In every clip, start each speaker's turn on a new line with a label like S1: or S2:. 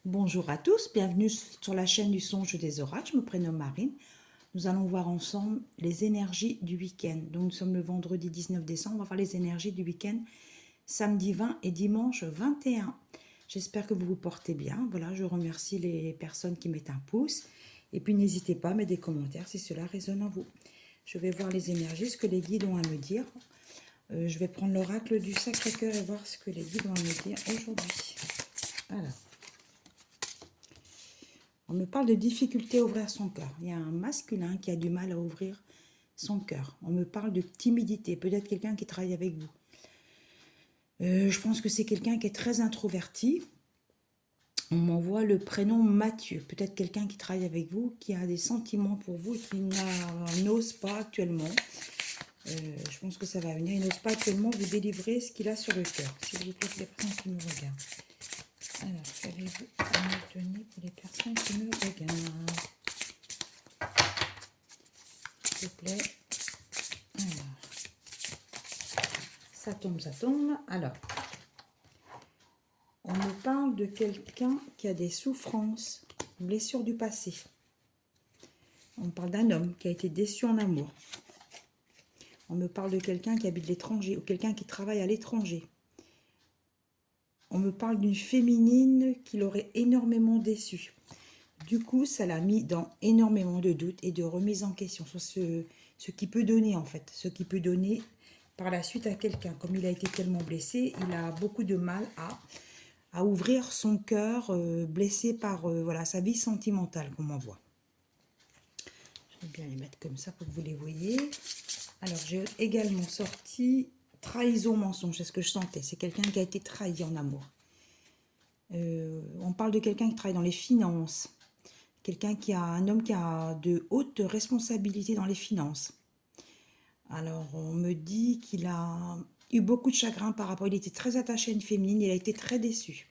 S1: Bonjour à tous, bienvenue sur la chaîne du songe des oracles, je me prénomme Marine. Nous allons voir ensemble les énergies du week-end. Donc nous sommes le vendredi 19 décembre, on va voir les énergies du week-end, samedi 20 et dimanche 21. J'espère que vous vous portez bien. Voilà, je remercie les personnes qui mettent un pouce. Et puis n'hésitez pas à mettre des commentaires si cela résonne en vous. Je vais voir les énergies, ce que les guides ont à me dire. Je vais prendre l'oracle du Sacré-Cœur et voir ce que les guides ont à me dire aujourd'hui. Alors. On me parle de difficulté à ouvrir son cœur. Il y a un masculin qui a du mal à ouvrir son cœur. On me parle de timidité. Peut-être quelqu'un qui travaille avec vous. Je pense que c'est quelqu'un qui est très introverti. On m'envoie le prénom Mathieu. Peut-être quelqu'un qui travaille avec vous, qui a des sentiments pour vous et qui n'ose pas actuellement. Je pense que ça va venir. Il n'ose pas actuellement vous délivrer ce qu'il a sur le cœur. S'il vous plaît, les personnes qui me regardent. Alors, qu'avez-vous à me donner pour les personnes qui me regardent? S'il vous plaît. Alors, ça tombe. Alors, on me parle de quelqu'un qui a des souffrances, blessures du passé. On me parle d'un homme qui a été déçu en amour. On me parle de quelqu'un qui habite l'étranger ou quelqu'un qui travaille à l'étranger. On me parle d'une féminine qui l'aurait énormément déçu. Du coup, ça l'a mis dans énormément de doutes et de remise en question sur ce qui peut donner en fait. Ce qui peut donner par la suite à quelqu'un. Comme il a été tellement blessé, il a beaucoup de mal à ouvrir son cœur, blessé par voilà, sa vie sentimentale, qu'on m'envoie. Je vais bien les mettre comme ça pour que vous les voyez. Alors, j'ai également sorti trahison, mensonge. C'est ce que je sentais. C'est quelqu'un qui a été trahi en amour. On parle de quelqu'un qui travaille dans les finances. Un homme qui a de hautes responsabilités dans les finances. Alors, on me dit qu'il a eu beaucoup de chagrin par rapport, il était très attaché à une féminine, il a été très déçu.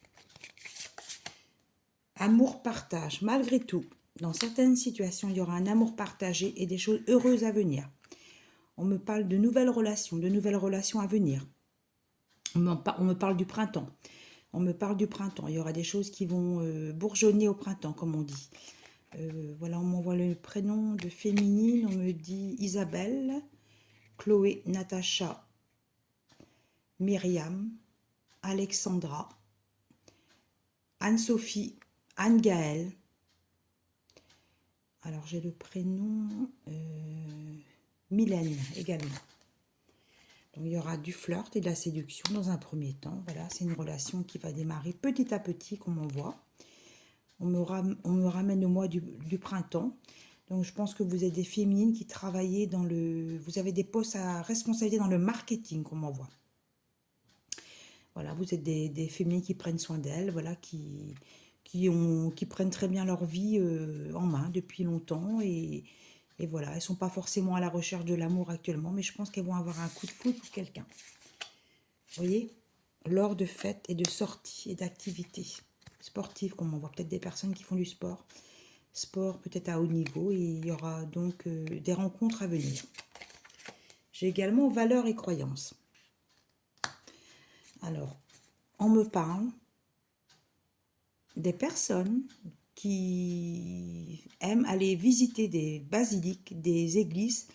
S1: Amour partage, malgré tout, dans certaines situations, il y aura un amour partagé et des choses heureuses à venir. On me parle de nouvelles relations à venir. On me parle du printemps. Il y aura des choses qui vont bourgeonner au printemps, comme on dit. Voilà, on m'envoie le prénom de féminine, on me dit Isabelle, Chloé, Natacha, Myriam, Alexandra, Anne-Sophie, Anne-Gaëlle. Alors j'ai le prénom Mylène également. Donc il y aura du flirt et de la séduction dans un premier temps. Voilà, c'est une relation qui va démarrer petit à petit, comme on voit. On me ramène au mois du printemps. Donc je pense que vous êtes des féminines qui travaillez dans le... Vous avez des postes à responsabilité dans le marketing, comme on voit. Voilà, vous êtes des féminines qui prennent soin d'elles, voilà, qui prennent très bien leur vie en main depuis longtemps. Et voilà, elles ne sont pas forcément à la recherche de l'amour actuellement, mais je pense qu'elles vont avoir un coup de foudre pour quelqu'un. Vous voyez, lors de fêtes et de sorties et d'activités sportives, comme on voit peut-être des personnes qui font du sport peut-être à haut niveau, et il y aura donc des rencontres à venir. J'ai également valeurs et croyances. Alors, on me parle des personnes qui aiment aller visiter des basiliques, des églises.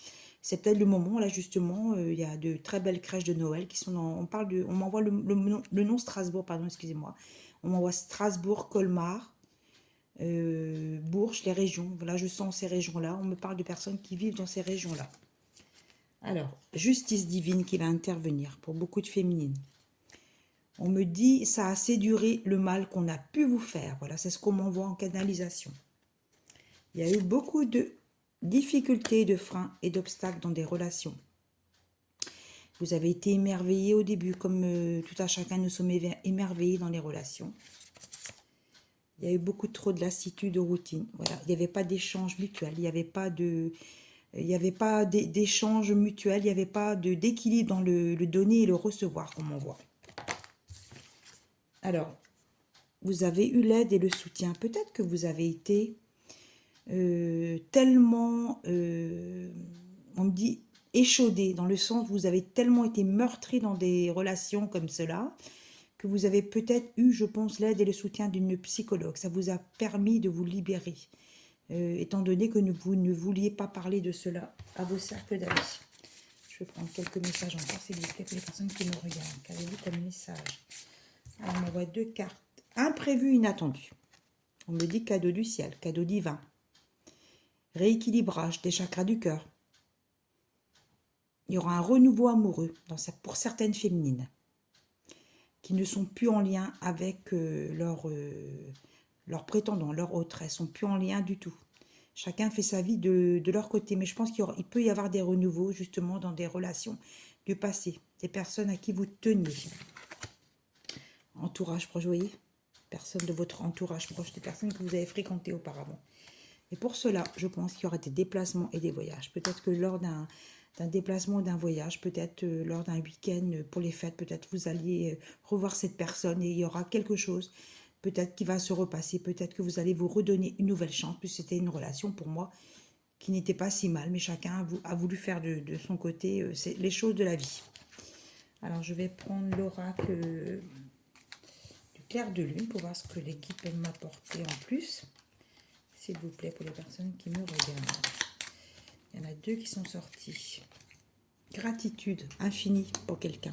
S1: C'est peut-être le moment, là justement, il y a de très belles crèches de Noël qui sont dans... On m'envoie le nom Strasbourg, pardon, excusez-moi. On m'envoie Strasbourg, Colmar, Bourges, les régions. Voilà, je sens ces régions-là. On me parle de personnes qui vivent dans ces régions-là. Alors, justice divine qui va intervenir pour beaucoup de féminines. On me dit, ça a assez duré le mal qu'on a pu vous faire. Voilà, c'est ce qu'on m'envoie en canalisation. Il y a eu beaucoup de difficultés, de freins et d'obstacles dans des relations. Vous avez été émerveillés au début, comme tout à chacun nous sommes émerveillés dans les relations. Il y a eu beaucoup trop de lassitude, de routine. Voilà, il n'y avait pas d'échange mutuel, il n'y avait pas d'échange mutuel, il n'y avait pas d'équilibre dans le donner et le recevoir, comme on voit. Alors, vous avez eu l'aide et le soutien. Peut-être que vous avez été tellement, on me dit, échaudé, dans le sens où vous avez tellement été meurtri dans des relations comme cela, que vous avez peut-être eu, je pense, l'aide et le soutien d'une psychologue. Ça vous a permis de vous libérer, étant donné que vous ne vouliez pas parler de cela à vos cercles d'amis. Je vais prendre quelques messages encore, s'il vous plaît, pour les personnes qui me regardent. Qu'avez-vous comme message? Alors, on m'envoie 2 cartes. Imprévu, inattendu. On me dit cadeau du ciel, cadeau divin. Rééquilibrage des chakras du cœur. Il y aura un renouveau amoureux pour certaines féminines qui ne sont plus en lien avec leurs prétendants, leurs autres. Elles ne sont plus en lien du tout. Chacun fait sa vie de leur côté. Mais je pense qu'il peut y avoir des renouveaux justement dans des relations du passé. Des personnes à qui vous teniez. Entourage proche, vous voyez? Personnes de votre entourage proche, des personnes que vous avez fréquentées auparavant. Et pour cela, je pense qu'il y aura des déplacements et des voyages. Peut-être que lors d'un déplacement ou d'un voyage, peut-être lors d'un week-end pour les fêtes, peut-être vous alliez revoir cette personne et il y aura quelque chose, peut-être qui va se repasser, peut-être que vous allez vous redonner une nouvelle chance, puisque c'était une relation pour moi qui n'était pas si mal, mais chacun a voulu faire de son côté les choses de la vie. Alors je vais prendre l'oracle du clair de lune pour voir ce que les guides peuvent m'apporter en plus. S'il vous plaît, pour les personnes qui me regardent. Il y en a 2 qui sont sortis. Gratitude infinie pour quelqu'un.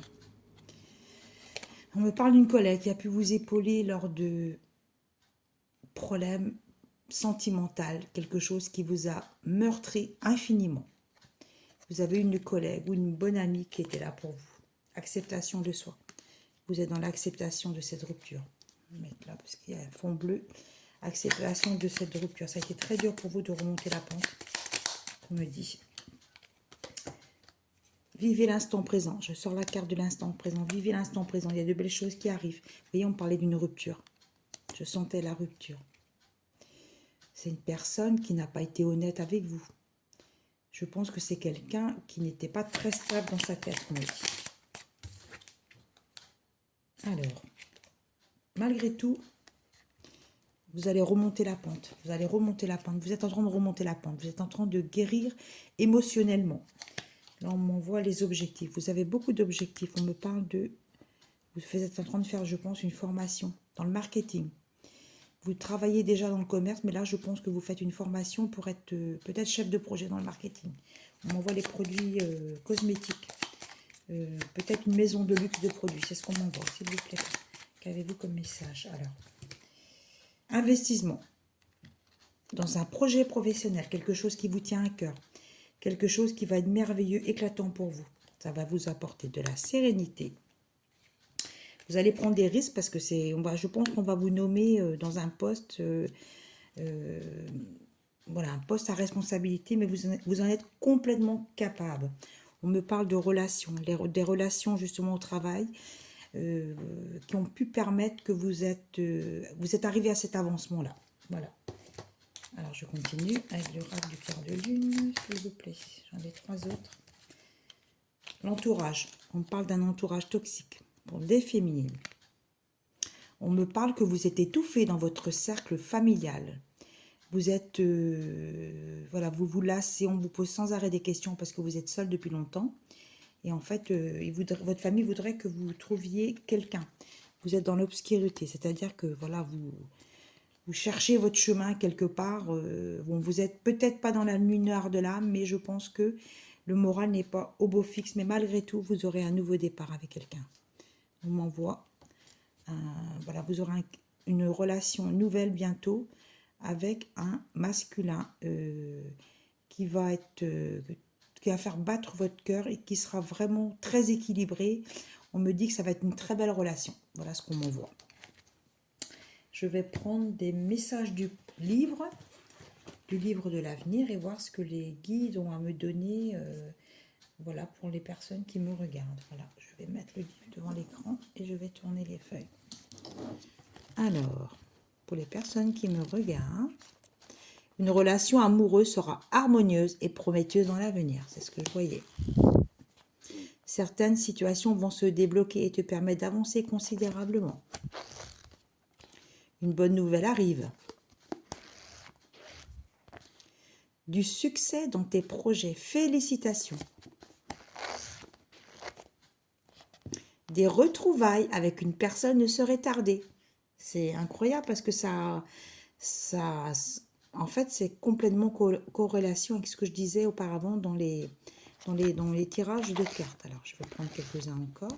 S1: On me parle d'une collègue qui a pu vous épauler lors de problèmes sentimentaux, quelque chose qui vous a meurtri infiniment. Vous avez une collègue ou une bonne amie qui était là pour vous. Acceptation de soi. Vous êtes dans l'acceptation de cette rupture. Je vais mettre là parce qu'il y a un fond bleu. Acceptation de cette rupture. Ça a été très dur pour vous de remonter la pente. On me dit. Vivez l'instant présent. Je sors la carte de l'instant présent. Vivez l'instant présent. Il y a de belles choses qui arrivent. Vous voyez, on parlait d'une rupture. Je sentais la rupture. C'est une personne qui n'a pas été honnête avec vous. Je pense que c'est quelqu'un qui n'était pas très stable dans sa tête, on me dit. Alors, malgré tout, vous allez remonter la pente. Vous allez remonter la pente. Vous êtes en train de remonter la pente. Vous êtes en train de guérir émotionnellement. Là, on m'envoie les objectifs. Vous avez beaucoup d'objectifs. On me parle de... Vous êtes en train de faire, je pense, une formation dans le marketing. Vous travaillez déjà dans le commerce, mais là, je pense que vous faites une formation pour être peut-être chef de projet dans le marketing. On m'envoie les produits cosmétiques. Peut-être une maison de luxe de produits. C'est ce qu'on m'envoie, s'il vous plaît. Qu'avez-vous comme message? Alors, investissement dans un projet professionnel, quelque chose qui vous tient à cœur, quelque chose qui va être merveilleux, éclatant pour vous. Ça va vous apporter de la sérénité. Vous allez prendre des risques parce que je pense qu'on va vous nommer dans un poste, voilà, un poste à responsabilité, mais vous en êtes complètement capable. On me parle de relations, des relations justement au travail, qui ont pu permettre que vous êtes arrivé à cet avancement-là. Voilà. Alors, je continue avec le rack du clair de lune, s'il vous plaît. J'en ai 3 autres. L'entourage. On parle d'un entourage toxique pour des féminines. On me parle que vous êtes étouffé dans votre cercle familial. Vous êtes, voilà, vous vous lassez, on vous pose sans arrêt des questions parce que vous êtes seul depuis longtemps. Et en fait, votre famille voudrait que vous trouviez quelqu'un. Vous êtes dans l'obscurité, c'est-à-dire que voilà, vous cherchez votre chemin quelque part. Bon, vous n'êtes peut-être pas dans la lumière de l'âme, mais je pense que le moral n'est pas au beau fixe. Mais malgré tout, vous aurez un nouveau départ avec quelqu'un. On m'envoie, voilà, vous aurez une relation nouvelle bientôt avec un masculin qui va faire battre votre cœur et qui sera vraiment très équilibré. On me dit que ça va être une très belle relation. Voilà ce qu'on m'envoie. Je vais prendre des messages du livre de l'avenir et voir ce que les guides ont à me donner, voilà, pour les personnes qui me regardent. Voilà, je vais mettre le livre devant l'écran et je vais tourner les feuilles. Alors, pour les personnes qui me regardent, une relation amoureuse sera harmonieuse et prometteuse dans l'avenir. C'est ce que je voyais. Certaines situations vont se débloquer et te permettre d'avancer considérablement. Une bonne nouvelle arrive. Du succès dans tes projets. Félicitations. Des retrouvailles avec une personne ne seraient tardées. C'est incroyable parce que ça, en fait, c'est complètement corrélation avec ce que je disais auparavant dans les tirages de cartes. Alors, je vais prendre quelques-uns encore.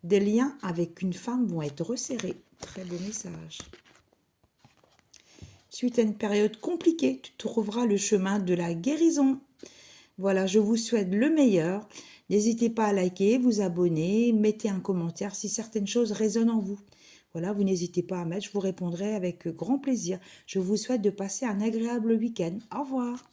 S1: Des liens avec une femme vont être resserrés. Très beau message. Suite à une période compliquée, tu trouveras le chemin de la guérison. Voilà, je vous souhaite le meilleur. N'hésitez pas à liker, vous abonner, mettez un commentaire si certaines choses résonnent en vous. Voilà, vous n'hésitez pas à mettre, je vous répondrai avec grand plaisir. Je vous souhaite de passer un agréable week-end. Au revoir.